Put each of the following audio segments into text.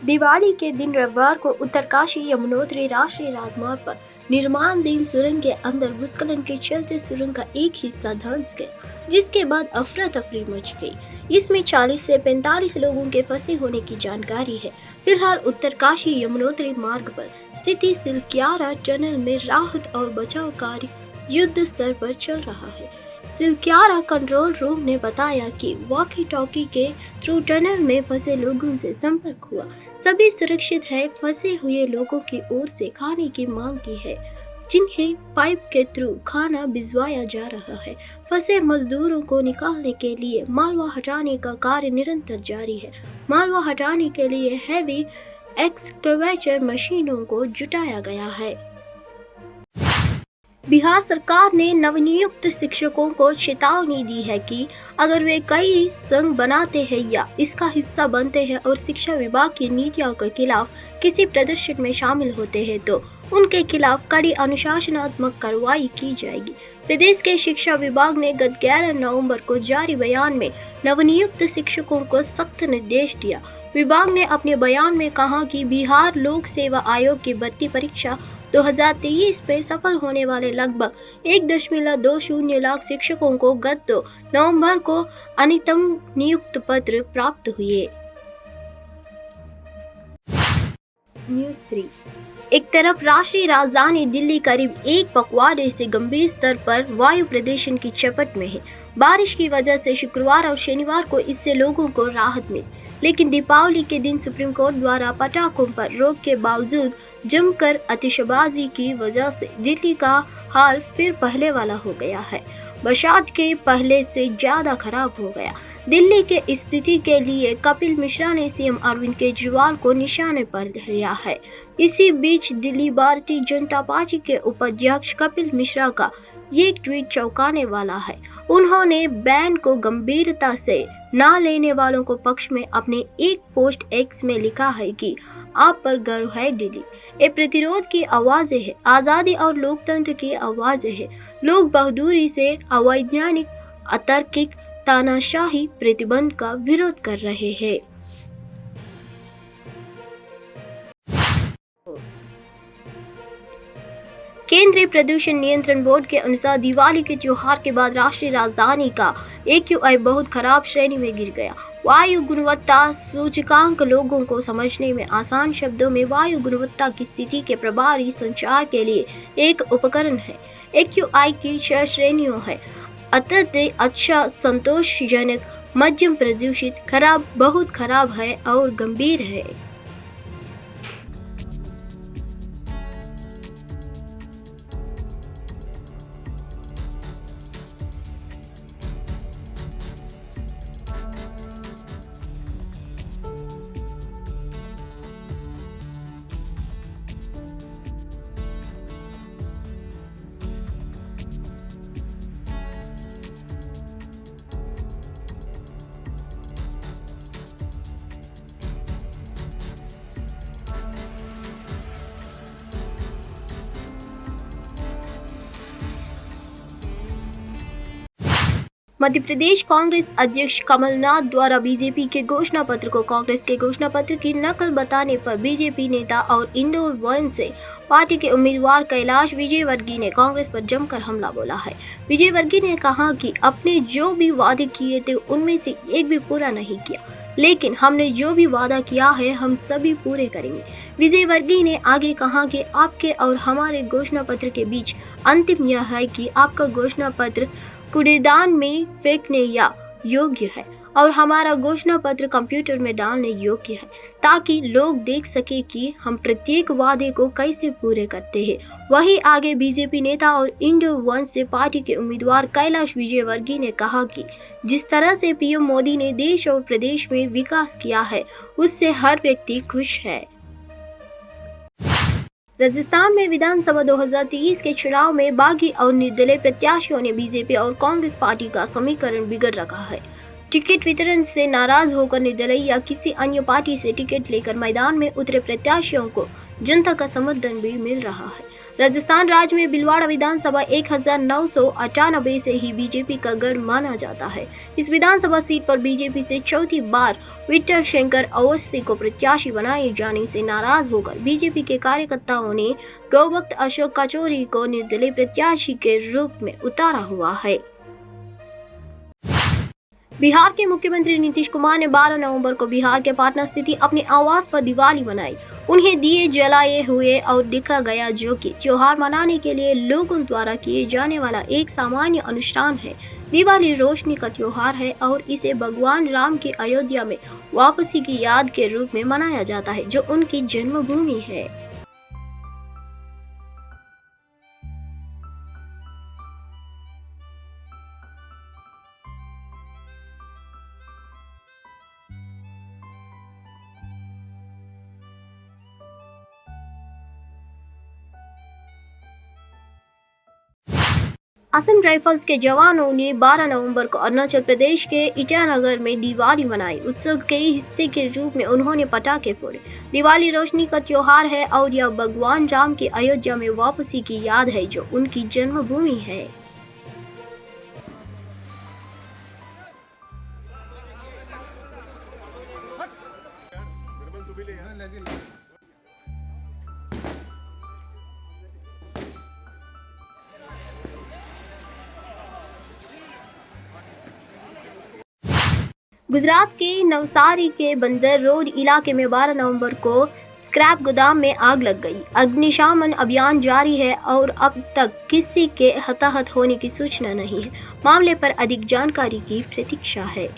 दिवाली के दिन रविवार को उत्तरकाशी यमुनोत्री राष्ट्रीय राजमार्ग पर निर्माणाधीन सुरंग के अंदर भूस्खलन के चलते सुरंग का एक हिस्सा धंस गया, जिसके बाद अफरा तफरी मच गई। इसमें 40 से 45 लोगों के फंसे होने की जानकारी है। फिलहाल उत्तरकाशी यमुनोत्री मार्ग पर स्थिति सिलक्यारा टनल में राहत और बचाव कार्य युद्ध स्तर पर चल रहा है। सिलक्यारा कंट्रोल रूम ने बताया कि वॉकी टॉकी के थ्रू टनल में फंसे लोगों से संपर्क हुआ। सभी सुरक्षित है। फंसे हुए लोगों की ओर से खाने की मांग की है, जिन्हें पाइप के थ्रू खाना भिजवाया जा रहा है। फंसे मजदूरों को निकालने के लिए मालवा हटाने का कार्य निरंतर जारी है। मालवा हटाने के लिए हैवी एक्सकवेटर मशीनों को जुटाया गया है। बिहार सरकार ने नवनियुक्त शिक्षकों को चेतावनी दी है कि अगर वे कई संघ बनाते हैं या इसका हिस्सा बनते हैं और शिक्षा विभाग की नीतियों के खिलाफ किसी प्रदर्शन में शामिल होते हैं तो उनके खिलाफ कड़ी अनुशासनात्मक कार्रवाई की जाएगी। प्रदेश के शिक्षा विभाग ने गत 11 नवंबर को जारी बयान में नवनियुक्त शिक्षकों को सख्त निर्देश दिया। विभाग ने अपने बयान में कहा कि बिहार लोक सेवा आयोग की भर्ती परीक्षा 2023 में सफल होने वाले लगभग 1.20 लाख शिक्षकों को गत 2 नवंबर को अंतिम नियुक्ति पत्र प्राप्त हुए। न्यूज़ 3। एक तरफ राष्ट्रीय राजधानी दिल्ली करीब एक पखवाड़े से गंभीर स्तर पर वायु प्रदूषण की चपेट में है। बारिश की वजह से शुक्रवार और शनिवार को इससे लोगों को राहत मिली, लेकिन दीपावली के दिन सुप्रीम कोर्ट द्वारा पटाखों पर रोक के बावजूद जमकर आतिशबाजी की वजह से दिल्ली का हाल फिर पहले वाला हो गया है। बरसात के पहले से ज्यादा खराब हो गया। दिल्ली के स्थिति के लिए कपिल मिश्रा ने सीएम अरविंद केजरीवाल को निशाने पर लिया है। इसी बीच दिल्ली भारतीय जनता पार्टी के उपाध्यक्ष कपिल मिश्रा का ये ट्वीट चौंकाने वाला है। उन्होंने बैन को गंभीरता से ना लेने वालों को पक्ष में अपने एक पोस्ट एक्स में लिखा है कि आप पर गर्व है दिल्ली। ये प्रतिरोध की आवाजें हैं, आज़ादी और लोकतंत्र की आवाजें हैं। लोग बहादुरी से अवैज्ञानिक अतार्किक तानाशाही प्रतिबंध का विरोध कर रहे हैं। केंद्रीय प्रदूषण नियंत्रण बोर्ड के अनुसार दिवाली के त्योहार के बाद राष्ट्रीय राजधानी का AQI बहुत खराब श्रेणी में गिर गया। वायु गुणवत्ता सूचकांक लोगों को समझने में आसान शब्दों में वायु गुणवत्ता की स्थिति के प्रभावी संचार के लिए एक उपकरण है। AQI की 6 श्रेणियों है: अत्यधिक अच्छा, संतोषजनक, मध्यम प्रदूषित, खराब, बहुत खराब है और गंभीर है। मध्य प्रदेश कांग्रेस अध्यक्ष कमलनाथ द्वारा बीजेपी के घोषणा पत्र को कांग्रेस के घोषणा पत्र की नकल बताने पर बीजेपी नेता और इंदौर 1 से पार्टी के उम्मीदवार कैलाश विजयवर्गीय ने कांग्रेस पर जमकर हमला बोला है। विजयवर्गीय ने कहा कि आपने जो भी वादे किए थे उनमें से एक भी पूरा नहीं किया, लेकिन हमने जो भी वादा किया है हम सभी पूरे करेंगे। विजयवर्गीय ने आगे कहा कि आपके और हमारे घोषणा पत्र के बीच अंतिम यह है कि आपका घोषणा पत्र कूड़ेदान में फेंकने या योग्य है और हमारा घोषणा पत्र कंप्यूटर में डालने योग्य है, ताकि लोग देख सके कि हम प्रत्येक वादे को कैसे पूरे करते हैं। वहीं आगे बीजेपी नेता और इंदौर 1 से पार्टी के उम्मीदवार कैलाश विजयवर्गीय ने कहा कि जिस तरह से पीएम मोदी ने देश और प्रदेश में विकास किया है उससे हर व्यक्ति खुश है। राजस्थान में विधानसभा 2023 के चुनाव में बागी और निर्दलीय प्रत्याशियों ने बीजेपी और कांग्रेस पार्टी का समीकरण बिगड़ रखा है। टिकट वितरण से नाराज होकर निर्दलीय या किसी अन्य पार्टी से टिकट लेकर मैदान में उतरे प्रत्याशियों को जनता का समर्थन भी मिल रहा है। राजस्थान राज्य में भीलवाड़ा विधानसभा 1998 से ही बीजेपी का गढ़ माना जाता है। इस विधानसभा सीट पर बीजेपी से चौथी बार विठल शंकर अवस्थी को प्रत्याशी बनाए जाने से नाराज होकर बीजेपी के कार्यकर्ताओं ने गौभक्त अशोक कचौरी को निर्दलीय प्रत्याशी के रूप में उतारा हुआ है। बिहार के मुख्यमंत्री नीतीश कुमार ने 12 नवंबर को बिहार के पटना स्थित अपने आवास पर दिवाली मनाई। उन्हें दिए जलाए हुए और देखा गया जो कि त्योहार मनाने के लिए लोगों द्वारा किए जाने वाला एक सामान्य अनुष्ठान है। दिवाली रोशनी का त्योहार है और इसे भगवान राम की अयोध्या में वापसी की याद के रूप में मनाया जाता है, जो उनकी जन्मभूमि है। असम राइफल्स के जवानों ने 12 नवंबर को अरुणाचल प्रदेश के ईटानगर में दिवाली मनाई। उत्सव के हिस्से के रूप में उन्होंने पटाखे फोड़े। दिवाली रोशनी का त्योहार है और यह भगवान राम की अयोध्या में वापसी की याद है, जो उनकी जन्मभूमि है। गुजरात के नवसारी के बंदर रोड इलाके में 12 नवंबर को स्क्रैप गोदाम में आग लग गई। अग्निशमन अभियान जारी है और अब तक किसी के हताहत होने की सूचना नहीं है। मामले पर अधिक जानकारी की प्रतीक्षा है।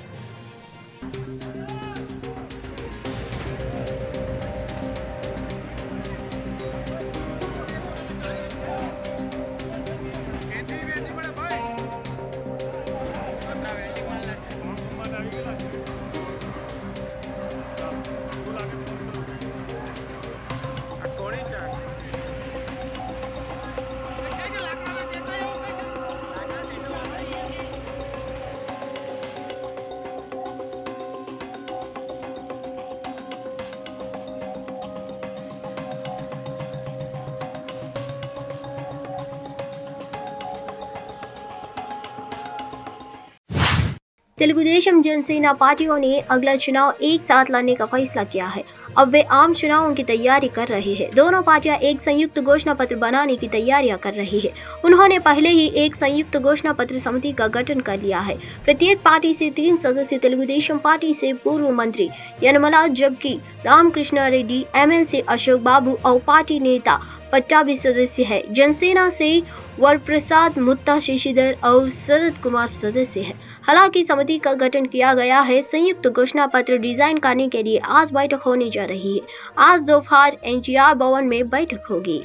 तेलुगुदेशम जनसेना पार्टियों ने अगला चुनाव एक साथ लड़ने का फैसला किया है। अब वे आम चुनावों की तैयारी कर रही है। दोनों पार्टियां एक संयुक्त घोषणा पत्र बनाने की तैयारियां कर रही है। उन्होंने पहले ही एक संयुक्त घोषणा पत्र समिति का गठन कर लिया है। प्रत्येक पार्टी से 3 सदस्य तेलुगुदेशम पार्टी से पूर्व मंत्री यनमला जबकि रामकृष्ण रेड्डी, एमएलसी अशोक बाबू और पार्टी नेता पट्टाभी सदस्य है। जनसेना से वरप्रसाद मुत्ता शशिधर और शरद कुमार सदस्य है। हालांकि समिति का गठन किया गया है। संयुक्त घोषणा पत्र डिजाइन करने के लिए आज बैठक होने जा रही है। आज दोपहर एनटीआर भवन में बैठक होगी।